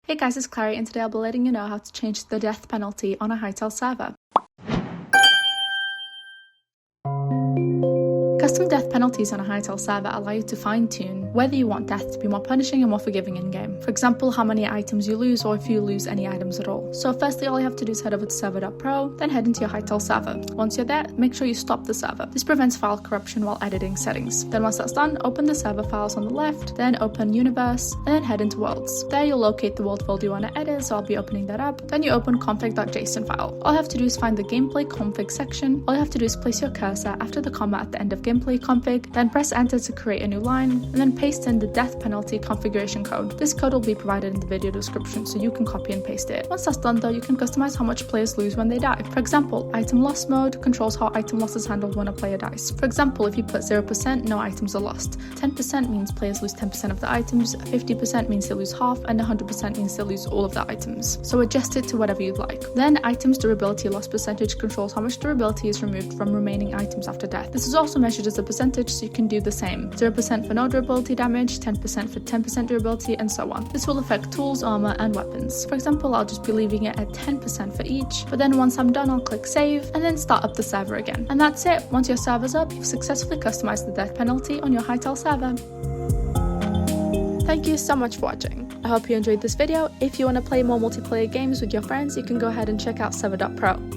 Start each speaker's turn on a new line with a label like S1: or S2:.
S1: Hey guys, it's Clary, and today I'll be letting you know how to change the death penalty on a Hytale server. Custom death penalties on a Hytale server allow you to fine-tune whether you want death to be more punishing and more forgiving in-game. For example, how many items you lose or if you lose any items at all. So firstly, all you have to do is head over to Server.pro, then head into your Hytale server. Once you're there, make sure you stop the server. This prevents file corruption while editing settings. Then once that's done, open the server files on the left, then open Universe, and then head into Worlds. There you'll locate the world folder you want to edit, so I'll be opening that up. Then you open config.json file. All you have to do is find the gameplay config section. All you have to do is place your cursor after the comma at the end of gameplay config, then press enter to create a new line, and then paste in the death penalty configuration code. This code will be provided in the video description, so you can copy and paste it. Once that's done though, you can customize how much players lose when they die. For example, item loss mode controls how item loss is handled when a player dies. For example, if you put 0%, no items are lost. 10% means players lose 10% of the items, 50% means they lose half, and 100% means they lose all of the items. So adjust it to whatever you'd like. Then items durability loss percentage controls how much durability is removed from remaining items after death. This is also measured as a percentage, so you can do the same. 0% for no durability damage, 10% for 10% durability, and so on. This will affect tools, armor, and weapons. For example, I'll just be leaving it at 10% for each, but then once I'm done, I'll click save, and then start up the server again. And that's it. Once your server's up, you've successfully customized the death penalty on your Hytale server. Thank you so much for watching. I hope you enjoyed this video. If you want to play more multiplayer games with your friends, you can go ahead and check out Server.pro.